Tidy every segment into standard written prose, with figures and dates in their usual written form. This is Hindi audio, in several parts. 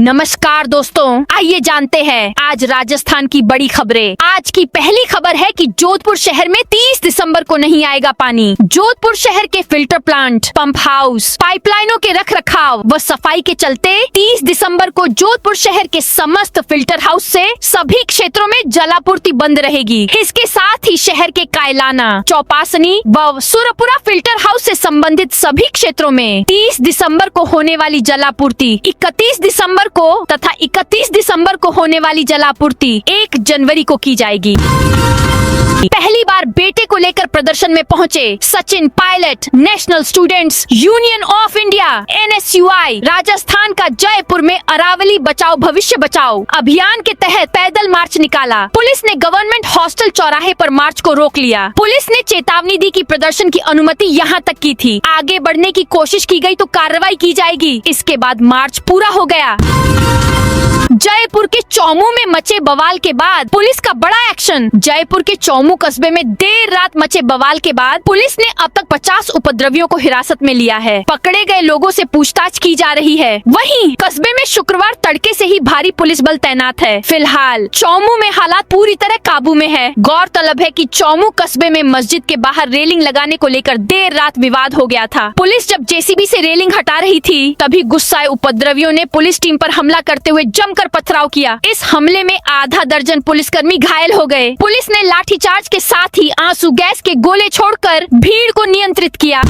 नमस्कार दोस्तों, आइए जानते हैं आज राजस्थान की बड़ी खबरें। आज की पहली खबर है कि जोधपुर शहर में 30 दिसंबर को नहीं आएगा पानी। जोधपुर शहर के फिल्टर प्लांट, पंप हाउस, पाइपलाइनों के रखरखाव व सफाई के चलते 30 दिसंबर को जोधपुर शहर के समस्त फिल्टर हाउस से सभी क्षेत्रों में जलापूर्ति बंद रहेगी। इसके साथ ही शहर के कायलाना, चौपासनी व सुरपुरा फिल्टर हाउस से संबंधित सभी क्षेत्रों में 30 दिसंबर को होने वाली जलापूर्ति 31 दिसंबर को तथा 31 दिसंबर को होने वाली जलापूर्ति 1 जनवरी को की जाएगी। पहली बार बेटे को लेकर प्रदर्शन में पहुंचे Sachin Pilot. National students union of India NSUI Rajasthan का जयपुर में अरावली बचाओ भविष्य बचाओ अभियान के तहत पैदल मार्च निकाला। पुलिस ने गवर्नमेंट हॉस्टल चौराहे पर मार्च को रोक लिया। पुलिस ने चेतावनी दी कि प्रदर्शन की अनुमति यहाँ तक की थी, आगे बढ़ने की कोशिश की गई तो कार्रवाई की जाएगी। इसके बाद मार्च पूरा हो गया। जयपुर के चौमू में मचे बवाल के बाद पुलिस का बड़ा एक्शन। जयपुर के चौमू कस्बे में देर रात मचे बवाल के बाद पुलिस ने अब तक 50 उपद्रवियों को हिरासत में लिया है। पकड़े गए लोगों से पूछताछ की जा रही है। वहीं कस्बे में शुक्रवार तड़के से ही भारी पुलिस बल तैनात है। फिलहाल चौमू में हालात पूरी तरह काबू में है। गौरतलब है कि चौमू कस्बे में मस्जिद के बाहर रेलिंग लगाने को लेकर देर रात विवाद हो गया था। पुलिस जब JCB से रेलिंग हटा रही थी तभी गुस्साए उपद्रवियों ने पुलिस टीम पर हमला करते हुए जमकर पथराव किया। इस हमले में आधा दर्जन पुलिसकर्मी घायल हो गए। पुलिस ने लाठीचार्ज के साथ ही आंसू गैस के गोले छोड़कर भीड़ को नियंत्रित किया।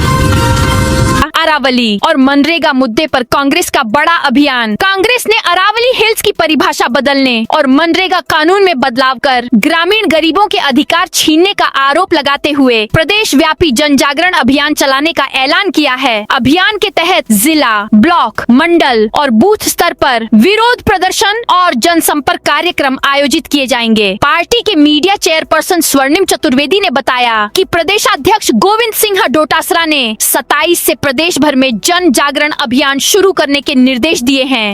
अरावली और मनरेगा मुद्दे पर कांग्रेस का बड़ा अभियान। कांग्रेस ने अरावली हिल्स की परिभाषा बदलने और मनरेगा कानून में बदलाव कर ग्रामीण गरीबों के अधिकार छीनने का आरोप लगाते हुए प्रदेश व्यापी जन जागरण अभियान चलाने का ऐलान किया है। अभियान के तहत जिला, ब्लॉक, मंडल और बूथ स्तर पर विरोध प्रदर्शन और जनसंपर्क कार्यक्रम आयोजित किए जाएंगे। पार्टी के मीडिया चेयरपर्सन स्वर्णिम चतुर्वेदी ने बताया कि प्रदेशाध्यक्ष गोविंद सिंह डोटासरा ने 27 से प्रदेश भर में जन जागरण अभियान शुरू करने के निर्देश दिए हैं।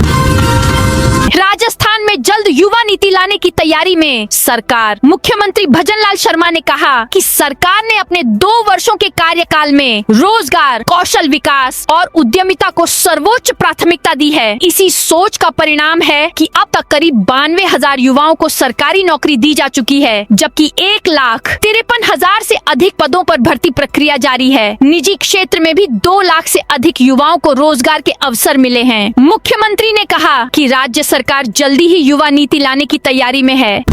राजस्थान में जल्द युवा नीति लाने की तैयारी में सरकार। मुख्यमंत्री भजनलाल शर्मा ने कहा कि सरकार ने अपने 2 वर्षों के कार्यकाल में रोजगार, कौशल विकास और उद्यमिता को सर्वोच्च प्राथमिकता दी है। इसी सोच का परिणाम है कि अब तक करीब 92,000 युवाओं को सरकारी नौकरी दी जा चुकी है, जबकि 1,53,000 से अधिक पदों पर भर्ती प्रक्रिया जारी है। निजी क्षेत्र में भी 2 लाख से अधिक युवाओं को रोजगार के अवसर मिले हैं। मुख्यमंत्री ने कहा कि राज्य सरकार जल्दी ही युवा नीति लाने की तैयारी में है।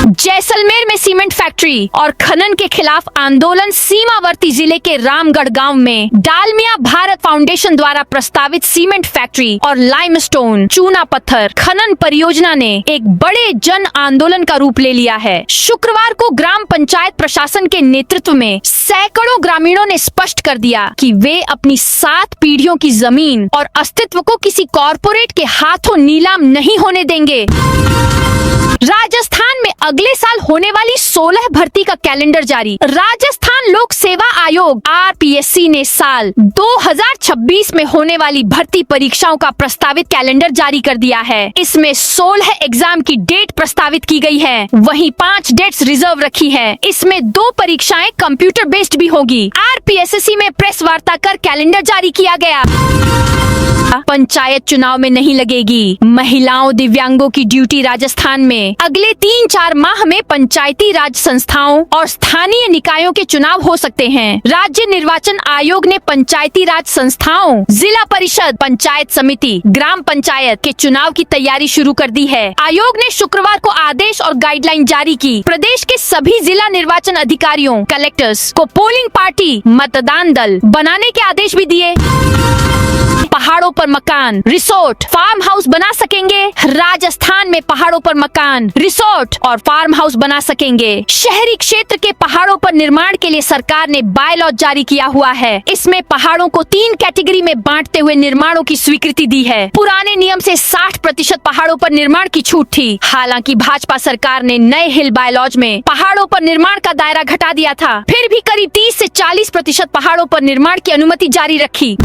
जैसलमेर में सीमेंट फैक्ट्री और खनन के खिलाफ आंदोलन। सीमावर्ती जिले के रामगढ़ गांव में डालमिया भारत फाउंडेशन द्वारा प्रस्तावित सीमेंट फैक्ट्री और लाइमस्टोन चूना पत्थर खनन परियोजना ने एक बड़े जन आंदोलन का रूप ले लिया है। शुक्रवार को ग्राम पंचायत प्रशासन के नेतृत्व में सैकड़ों ग्रामीणों ने स्पष्ट कर दिया कि वे अपनी 7 पीढ़ियों की जमीन और अस्तित्व को किसी कॉरपोरेट के हाथों नीलाम नहीं होने देंगे। राजस्थान में अगले साल होने वाली 16 भर्ती का कैलेंडर जारी। राजस्थान लोक सेवा आयोग RPSC ने साल 2026 में होने वाली भर्ती परीक्षाओं का प्रस्तावित कैलेंडर जारी कर दिया है। इसमें 16 एग्जाम की डेट प्रस्तावित की गई है, वहीं 5 डेट्स रिजर्व रखी है। इसमें 2 परीक्षाएं कंप्यूटर बेस्ड भी होगी। RPSC में प्रेस वार्ता कर कैलेंडर जारी किया गया। पंचायत चुनाव में नहीं लगेगी महिलाओं दिव्यांगों की ड्यूटी। राजस्थान में अगले 3-4 माह में पंचायती राज संस्थाओं और स्थानीय निकायों के चुनाव हो सकते हैं। राज्य निर्वाचन आयोग ने पंचायती राज संस्थाओं, जिला परिषद, पंचायत समिति, ग्राम पंचायत के चुनाव की तैयारी शुरू कर दी है। आयोग ने शुक्रवार को आदेश और गाइडलाइन जारी की। प्रदेश के सभी जिला निर्वाचन अधिकारियों, कलेक्टर्स को पोलिंग पार्टी, मतदान दल बनाने के आदेश भी दिए। पहाड़ों पर मकान, रिसोर्ट, फार्म हाउस बना सकेंगे। राजस्थान में पहाड़ों पर मकान, रिसोर्ट और फार्म हाउस बना सकेंगे। शहरी क्षेत्र के पहाड़ों पर निर्माण के लिए सरकार ने बायलॉ जारी किया हुआ है। इसमें पहाड़ों को 3 कैटेगरी में बांटते हुए निर्माणों की स्वीकृति दी है। पुराने नियम से 60% पहाड़ों पर निर्माण की छूट थी। हालांकि भाजपा सरकार ने नए हिल बायलॉज में पहाड़ों पर निर्माण का दायरा घटा दिया था, फिर भी करीब 30 से 40% पहाड़ों पर निर्माण की अनुमति जारी रखी।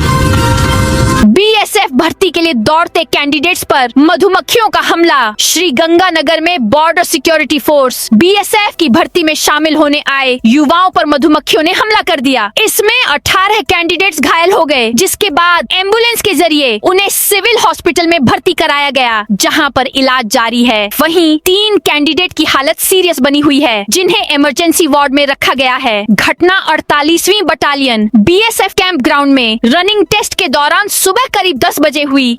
बीएसएफ भर्ती के लिए दौड़ते कैंडिडेट्स पर मधुमक्खियों का हमला। श्री गंगानगर में बॉर्डर सिक्योरिटी फोर्स बीएसएफ की भर्ती में शामिल होने आए युवाओं पर मधुमक्खियों ने हमला कर दिया। इसमें 18 कैंडिडेट्स घायल हो गए, जिसके बाद एम्बुलेंस के जरिए उन्हें सिविल हॉस्पिटल में भर्ती कराया गया, जहां पर इलाज जारी है। वहीं 3 कैंडिडेट की हालत सीरियस बनी हुई है, जिन्हें इमरजेंसी वार्ड में रखा गया है। घटना 48वीं बटालियन बीएसएफ कैंप ग्राउंड में रनिंग टेस्ट के दौरान सुबह करीब 10 बजे हुई।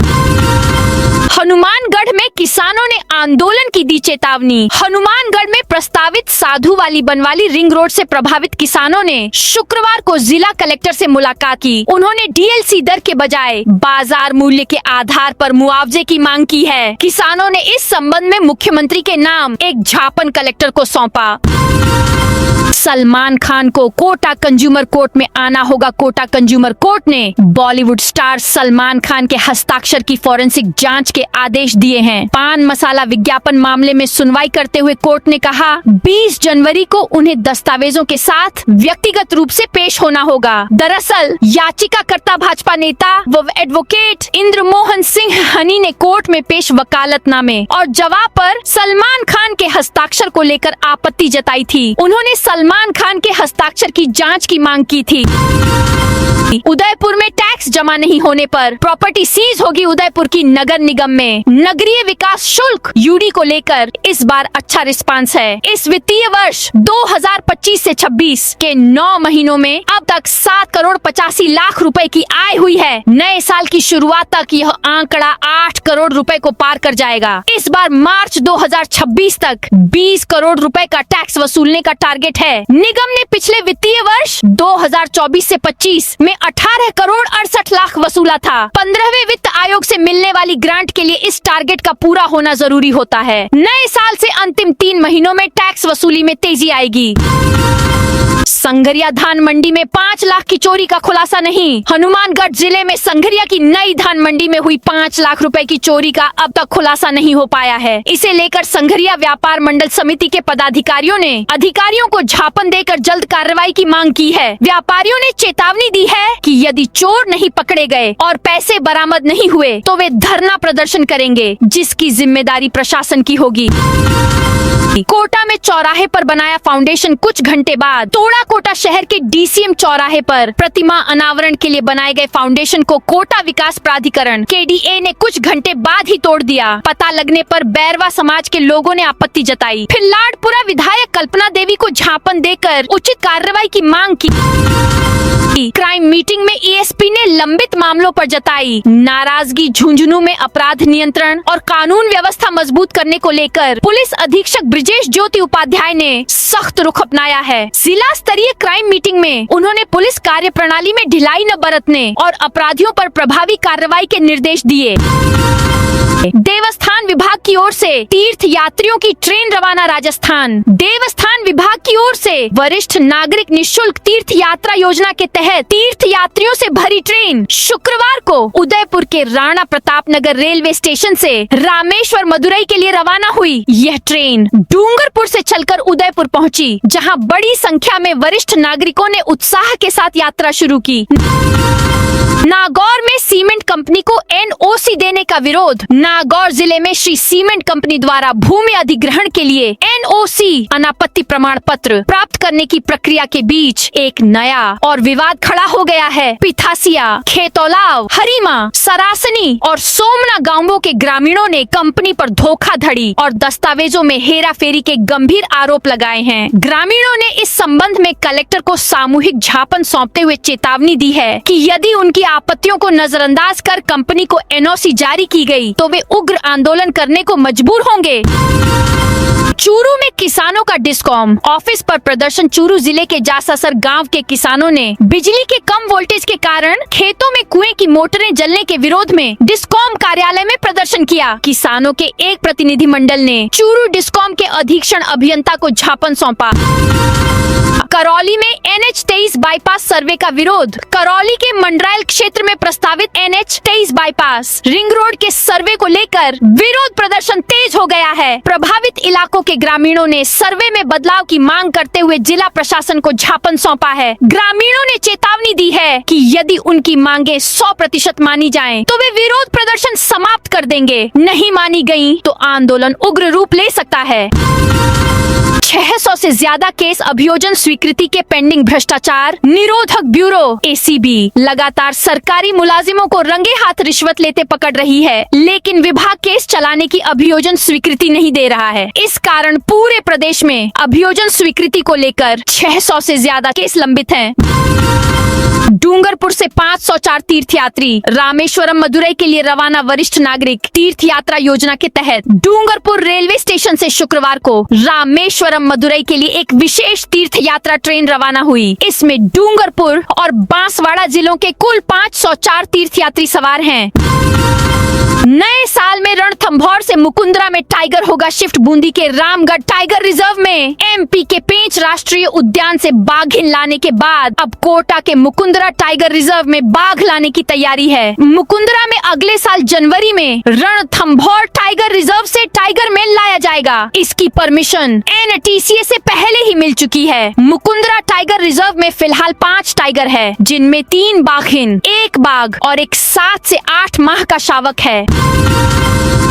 हनुमानगढ़ में किसानों ने आंदोलन की दी चेतावनी। हनुमानगढ़ में प्रस्तावित साधु वाली बनवाली रिंग रोड से प्रभावित किसानों ने शुक्रवार को जिला कलेक्टर से मुलाकात की। उन्होंने डीएलसी दर के बजाय बाजार मूल्य के आधार पर मुआवजे की मांग की है। किसानों ने इस संबंध में मुख्यमंत्री के नाम एक ज्ञापन कलेक्टर को सौंपा। सलमान खान को कोटा कंज्यूमर कोर्ट में आना होगा। कोटा कंज्यूमर कोर्ट ने बॉलीवुड स्टार सलमान खान के हस्ताक्षर की फॉरेंसिक जांच के आदेश दिए हैं। पान मसाला विज्ञापन मामले में सुनवाई करते हुए कोर्ट ने कहा 20 जनवरी को उन्हें दस्तावेजों के साथ व्यक्तिगत रूप से पेश होना होगा। दरअसल याचिकाकर्ता भाजपा नेता व एडवोकेट इंद्रमोहन सिंह हनी ने कोर्ट में पेश वकालतनामे और जवाब पर सलमान खान के हस्ताक्षर को लेकर आपत्ति जताई थी। उन्होंने सलमान खान के हस्ताक्षर की जांच की मांग की थी। उदयपुर में टैक्स जमा नहीं होने पर प्रॉपर्टी सीज होगी। उदयपुर की नगर निगम में नगरीय विकास शुल्क यूडी को लेकर इस बार अच्छा रिस्पांस है। इस वित्तीय वर्ष 2025 से 26 के 9 महीनों में अब तक 7 करोड़ 85 लाख रुपए की आय हुई है। नए साल की शुरुआत तक यह आंकड़ा 8 करोड़ रुपए को पार कर जाएगा। इस बार मार्च 2026 तक 20 करोड़ रुपए का टैक्स वसूलने का टारगेट है। निगम ने पिछले वित्तीय वर्ष 2024 से 25 में 18 करोड़ 68 लाख वसूला था। 15वें वित्त आयोग से मिलने वाली ग्रांट के लिए इस टारगेट का पूरा होना जरूरी होता है। नए साल से अंतिम 3 महीनों में टैक्स वसूली में तेजी आएगी। संघरिया धान मंडी में 5 लाख की चोरी का खुलासा नहीं। हनुमानगढ़ जिले में संघरिया की नई धान मंडी में हुई 5 लाख रुपए की चोरी का अब तक खुलासा नहीं हो पाया है। इसे लेकर संघरिया व्यापार मंडल समिति के पदाधिकारियों ने अधिकारियों को झापन देकर जल्द कार्रवाई की मांग की है। व्यापारियों ने चेतावनी दी है कि यदि चोर नहीं पकड़े गए और पैसे बरामद नहीं हुए तो वे धरना प्रदर्शन करेंगे, जिसकी जिम्मेदारी प्रशासन की होगी। कोटा में चौराहे पर बनाया फाउंडेशन कुछ घंटे बाद तोड़ा। कोटा शहर के डीसीएम चौराहे पर प्रतिमा अनावरण के लिए बनाए गए फाउंडेशन को कोटा विकास प्राधिकरण केडीए ने कुछ घंटे बाद ही तोड़ दिया। पता लगने पर बैरवा समाज के लोगों ने आपत्ति जताई। फिर लाडपुरा विधायक कल्पना देवी को झापन देकर उचित कार्रवाई की मांग की। क्राइम मीटिंग में एएसपी ने लंबित मामलों पर जताई नाराजगी। झुंझुनू में अपराध नियंत्रण और कानून व्यवस्था मजबूत करने को लेकर पुलिस अधीक्षक ब्रिजेश ज्योति उपाध्याय ने सख्त रुख अपनाया है। जिला स्तरीय क्राइम मीटिंग में उन्होंने पुलिस कार्य प्रणाली में ढिलाई न बरतने और अपराधियों पर प्रभावी कार्रवाई के निर्देश दिए। देवस्थान विभाग की ओर से तीर्थ यात्रियों की ट्रेन रवाना राजस्थान। देवस्थान विभाग की ओर से वरिष्ठ नागरिक निशुल्क तीर्थ यात्रा योजना के तहत तीर्थ यात्रियों से भरी ट्रेन शुक्रवार को उदयपुर के राणा प्रताप नगर रेलवे स्टेशन से रामेश्वर मदुरई के लिए रवाना हुई। यह ट्रेन डूंगरपुर से चलकर उदयपुर पहुंची, जहां बड़ी संख्या में वरिष्ठ नागरिकों ने उत्साह के साथ यात्रा शुरू की। नागौर में सीमेंट कंपनी को एनओसी देने का विरोध। नागौर जिले में श्री सीमेंट कंपनी द्वारा भूमि अधिग्रहण के लिए एनओसी अनापत्ति प्रमाण पत्र प्राप्त करने की प्रक्रिया के बीच एक नया और विवाद खड़ा हो गया है। पिथासिया, खेतौलाव, हरीमा, सरासनी और सोमना गांवों के ग्रामीणों ने कंपनी पर धोखाधड़ी और दस्तावेजों में हेराफेरी के गंभीर आरोप लगाए हैं। ग्रामीणों ने इस संबंध में कलेक्टर को सामूहिक झापन सौंपते हुए चेतावनी दी है कि यदि उनकी आपत्तियों को नजरअंदाज कर कंपनी को एनओसी जारी की गई तो वे उग्र आंदोलन करने को मजबूर होंगे। चूरू में किसानों का डिस्कॉम ऑफिस पर प्रदर्शन। चूरू जिले के जासासर गांव के किसानों ने बिजली के कम वोल्टेज के कारण खेतों में कुएं की मोटरें जलने के विरोध में डिस्कॉम कार्यालय में प्रदर्शन प्रदर्शन किया। किसानों के एक प्रतिनिधिमंडल ने चूरू डिस्कॉम के अधीक्षण अभियंता को ज्ञापन सौंपा। करौली में NH-23 बाईपास सर्वे का विरोध। करौली के मंडरायल क्षेत्र में प्रस्तावित NH-23 बाईपास रिंग रोड के सर्वे को लेकर विरोध प्रदर्शन तेज हो गया है। प्रभावित इलाकों के ग्रामीणों ने सर्वे में बदलाव की मांग करते हुए जिला प्रशासन को ज्ञापन सौंपा है। ग्रामीणों ने चेतावनी दी है कि यदि उनकी मांगे 100% मानी जाएं, तो वे विरोध प्रदर्शन समाप्त कर देंगे। नहीं मानी गयी तो आंदोलन उग्र रूप ले सकता है। 600 से ज्यादा केस अभियोजन स्वीकृति के पेंडिंग। भ्रष्टाचार निरोधक ब्यूरो ACB लगातार सरकारी मुलाजिमों को रंगे हाथ रिश्वत लेते पकड़ रही है, लेकिन विभाग केस चलाने की अभियोजन स्वीकृति नहीं दे रहा है। इस कारण पूरे प्रदेश में अभियोजन स्वीकृति को लेकर 600 से ज्यादा केस लंबित हैं। डूंगरपुर से 504 तीर्थयात्री रामेश्वरम मदुरई के लिए रवाना। वरिष्ठ नागरिक तीर्थ यात्रा योजना के तहत डूंगरपुर रेलवे स्टेशन से शुक्रवार को रामेश्वरम मदुरई के लिए एक विशेष तीर्थ यात्रा ट्रेन रवाना हुई। इसमें डूंगरपुर और बांसवाड़ा जिलों के कुल 504 तीर्थयात्री सवार हैं। नए साल में रणथंभौर से मुकुंदरा में टाइगर होगा शिफ्ट। बूंदी के रामगढ़ टाइगर रिजर्व में MP के पेंच राष्ट्रीय उद्यान से बाघिन लाने के बाद अब कोटा के मुकुंदरा टाइगर रिजर्व में बाघ लाने की तैयारी है। मुकुंदरा में अगले साल जनवरी में रणथंभौर टाइगर रिजर्व से टाइगर मेल लाया जाएगा। इसकी परमिशन NTCA से पहले ही मिल चुकी है। मुकुंदरा टाइगर रिजर्व में फिलहाल 5 टाइगर है, जिनमें 3 बाघिन, 1 बाघ और एक 7 से 8 माह का शावक है।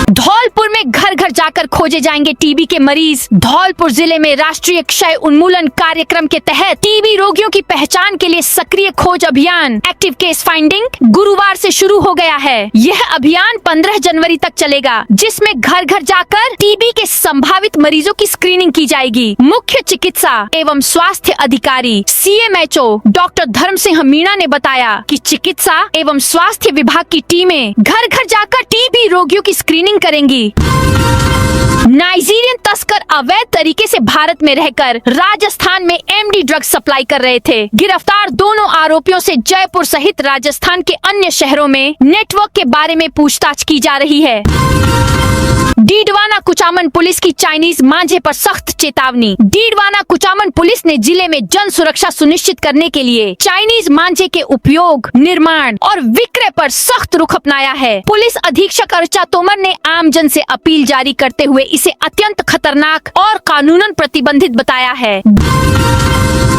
धौलपुर में घर घर जाकर खोजे जाएंगे टीबी के मरीज। धौलपुर जिले में राष्ट्रीय क्षय उन्मूलन कार्यक्रम के तहत टीबी रोगियों की पहचान के लिए सक्रिय खोज अभियान एक्टिव केस फाइंडिंग गुरुवार से शुरू हो गया है। यह अभियान 15 जनवरी तक चलेगा, जिसमें घर घर जाकर टीबी के संभावित मरीजों की स्क्रीनिंग की जाएगी। मुख्य चिकित्सा एवं स्वास्थ्य अधिकारी CMHO डॉक्टर धर्म सिंह मीणा ने बताया कि चिकित्सा एवं स्वास्थ्य विभाग की टीमें घर घर जाकर टीबी रोगियों की स्क्रीनिंग करेंगी। नाइजीरियन तस्कर अवैध तरीके से भारत में रहकर राजस्थान में MD ड्रग्स सप्लाई कर रहे थे। गिरफ्तार दोनों आरोपियों से जयपुर सहित राजस्थान के अन्य शहरों में नेटवर्क के बारे में पूछताछ की जा रही है। डीडवाना कुचामन पुलिस की चाइनीज मांझे पर सख्त चेतावनी। डीडवाना कुचामन पुलिस ने जिले में जन सुरक्षा सुनिश्चित करने के लिए चाइनीज मांझे के उपयोग, निर्माण और विक्रय पर सख्त रुख अपनाया है। पुलिस अधीक्षक अर्चा तोमर ने आमजन से अपील जारी करते हुए इसे अत्यंत खतरनाक और कानूनन प्रतिबंधित बताया है।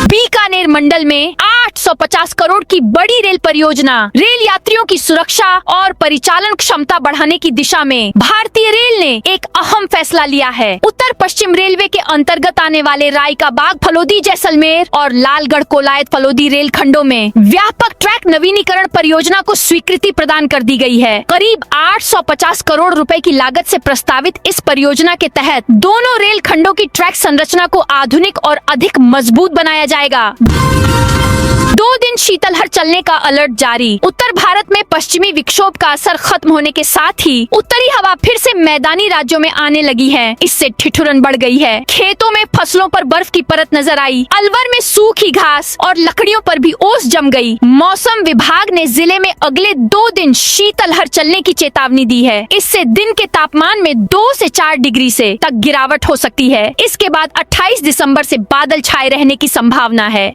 बीकानेर मंडल में 850 करोड़ की बड़ी रेल परियोजना रेल यात्रियों की सुरक्षा और परिचालन क्षमता बढ़ाने की दिशा में भारतीय रेल ने एक अहम फैसला लिया है। उत्तर पश्चिम रेलवे के अंतर्गत आने वाले रायकाबाग फलोदी जैसलमेर और लालगढ़ कोलायत फलोदी रेल खंडों में व्यापक ट्रैक नवीनीकरण परियोजना को स्वीकृति प्रदान कर दी गई है। करीब 850 करोड़ रुपए की लागत से प्रस्तावित इस परियोजना के तहत दोनों रेल खंडों की ट्रैक संरचना को आधुनिक और अधिक मजबूत बनाया जाएगा। 2 दिन शीतलहर चलने का अलर्ट जारी। उत्तर भारत में पश्चिमी विक्षोभ का असर खत्म होने के साथ ही उत्तरी हवा फिर से मैदानी राज्यों में आने लगी है। इससे ठिठुरन बढ़ गई है। खेतों में फसलों पर बर्फ की परत नजर आई। अलवर में सूखी घास और लकड़ियों पर भी ओस जम गई। मौसम विभाग ने जिले में अगले 2 दिन शीतलहर चलने की चेतावनी दी है। इससे दिन के तापमान में 2 से 4 डिग्री से तक गिरावट हो सकती है। इसके बाद 28 दिसंबर से बादल छाए रहने की संभावना है।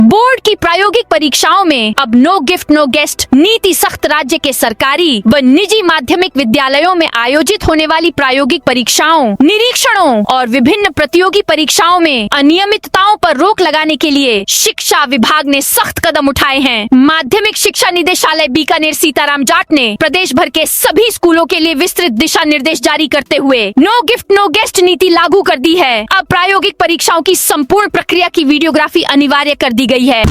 बोर्ड की प्रायोगिक परीक्षाओं में अब नो गिफ्ट नो गेस्ट नीति सख्त। राज्य के सरकारी व निजी माध्यमिक विद्यालयों में आयोजित होने वाली प्रायोगिक परीक्षाओं, निरीक्षणों और विभिन्न प्रतियोगी परीक्षाओं में अनियमितताओं पर रोक लगाने के लिए शिक्षा विभाग ने सख्त कदम उठाए हैं। माध्यमिक शिक्षा निदेशालय बीकानेर सीताराम जाट ने प्रदेश भर के सभी स्कूलों के लिए विस्तृत दिशा निर्देश जारी करते हुए नो गिफ्ट नो गेस्ट नीति लागू कर दी है। अब प्रायोगिक परीक्षाओं की संपूर्ण प्रक्रिया की वीडियोग्राफी अनिवार्य कर दी गई है।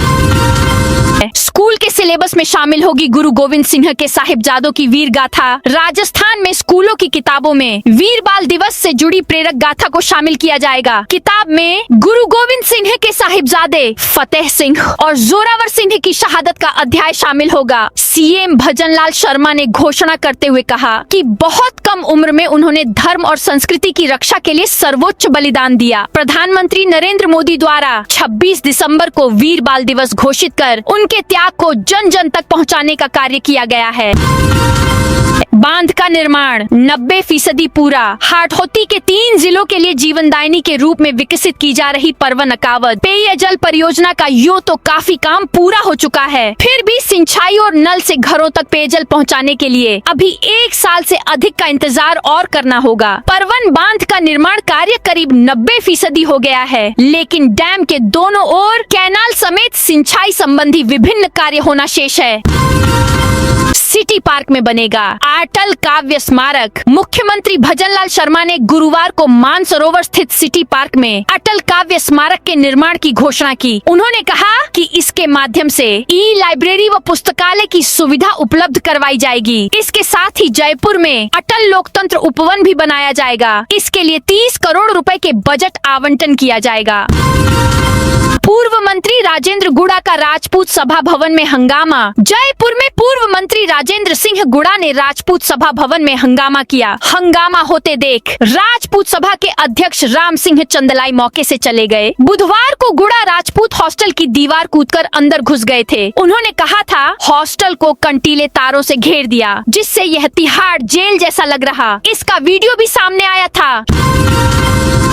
स्कूल के सिलेबस में शामिल होगी गुरु गोविंद सिंह के साहिबजादों की वीर गाथा। राजस्थान में स्कूलों की किताबों में वीर बाल दिवस से जुड़ी प्रेरक गाथा को शामिल किया जाएगा। किताब में गुरु गोविंद सिंह के साहिबजादे फतेह सिंह और जोरावर सिंह की शहादत का अध्याय शामिल होगा। CM भजनलाल शर्मा ने घोषणा करते हुए कहा कि बहुत कम उम्र में उन्होंने धर्म और संस्कृति की रक्षा के लिए सर्वोच्च बलिदान दिया। प्रधानमंत्री नरेंद्र मोदी द्वारा 26 दिसंबर को वीर बाल दिवस घोषित कर उनके त्याग को जन जन तक पहुंचाने का कार्य किया गया है। बांध का निर्माण 90% पूरा। हाटौती के 3 जिलों के लिए जीवनदायिनी के रूप में विकसित की जा रही परवन अकावद पेयजल परियोजना का यूं तो काफी काम पूरा हो चुका है, फिर भी सिंचाई और नल से घरों तक पेयजल पहुंचाने के लिए अभी 1 साल से अधिक का इंतजार और करना होगा। परवन बांध का निर्माण कार्य करीब 90% हो गया है, लेकिन डैम के दोनों ओर कैनाल समेत सिंचाई संबंधी विभिन्न कार्य होना शेष है। सिटी पार्क में बनेगा अटल काव्य स्मारक। मुख्यमंत्री भजनलाल शर्मा ने गुरुवार को मानसरोवर स्थित सिटी पार्क में अटल काव्य स्मारक के निर्माण की घोषणा की। उन्होंने कहा कि इसके माध्यम से ई लाइब्रेरी व पुस्तकालय की सुविधा उपलब्ध करवाई जाएगी। इसके साथ ही जयपुर में अटल लोकतंत्र उपवन भी बनाया जाएगा। इसके लिए 30 करोड़ रुपए के बजट आवंटन किया जाएगा। पूर्व मंत्री राजेंद्र गुड़ा का राजपूत सभा भवन में हंगामा। जयपुर में पूर्व मंत्री राजेंद्र सिंह गुड़ा ने राजपूत सभा भवन में हंगामा किया। हंगामा होते देख राजपूत सभा के अध्यक्ष राम सिंह चंदलाई मौके से चले गए। बुधवार को गुड़ा राजपूत हॉस्टल की दीवार कूदकर अंदर घुस गए थे। उन्होंने कहा था, हॉस्टल को कंटीले तारों से घेर दिया, जिससे यह तिहाड़ जेल जैसा लग रहा। इसका वीडियो भी सामने आया था।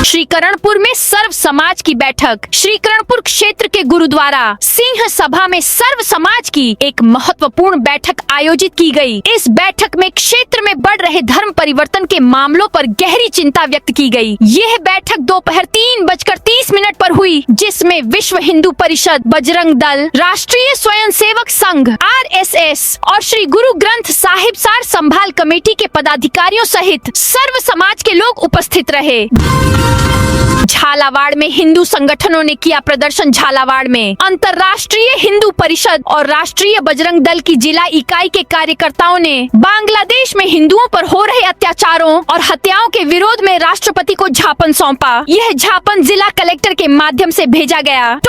श्रीकरणपुर में सर्व समाज की बैठक। श्रीकरणपुर क्षेत्र के गुरुद्वारा सिंह सभा में सर्व समाज की एक महत्वपूर्ण बैठक आयोजित की गई। इस बैठक में क्षेत्र में बढ़ रहे धर्म परिवर्तन के मामलों पर गहरी चिंता व्यक्त की गई। यह बैठक दोपहर 3:30 पर हुई, जिसमें विश्व हिंदू परिषद, बजरंग दल, राष्ट्रीय स्वयंसेवक संघ RSS और श्री गुरु ग्रंथ साहिब सार संभाल कमेटी के पदाधिकारियों सहित सर्व समाज के लोग उपस्थित रहे। झालावाड़ में हिंदू संगठनों ने किया प्रदर्शन। झालावाड़ में अंतर्राष्ट्रीय हिंदू परिषद और राष्ट्रीय बजरंग दल की जिला इकाई के कार्यकर्ताओं ने बांग्लादेश में हिंदुओं पर हो रहे अत्याचारों और हत्याओं के विरोध में राष्ट्रपति को ज्ञापन सौंपा। यह ज्ञापन जिला कलेक्टर के माध्यम से भेजा गया।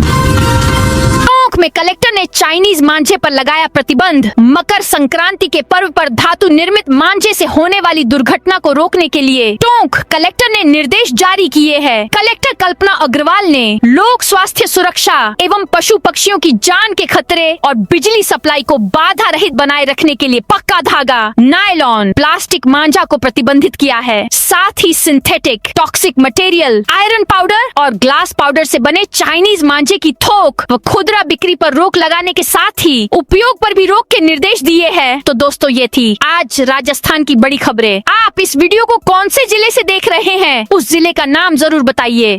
टोंक में कलेक्टर ने चाइनीज मांझे पर लगाया प्रतिबंध। मकर संक्रांति के पर्व पर धातु निर्मित मांझे से होने वाली दुर्घटना को रोकने के लिए टोंक कलेक्टर ने निर्देश जारी किए हैं। कलेक्टर कल्पना अग्रवाल ने लोक स्वास्थ्य सुरक्षा एवं पशु पक्षियों की जान के खतरे और बिजली सप्लाई को बाधा रहित बनाए रखने के लिए पक्का धागा, नायलॉन, प्लास्टिक मांझा को प्रतिबंधित किया है। साथ ही synthetic, toxic material, iron powder और ग्लास पाउडर से बने चाइनीज मांझे की थोक व खुदरा बिक्री पर रोक लगाने के साथ ही उपयोग पर भी रोक के निर्देश दिए हैं। तो दोस्तों, ये थी आज राजस्थान की बड़ी खबरें। आप इस वीडियो को कौन से जिले से देख रहे हैं, उस जिले का नाम जरूर बताइए।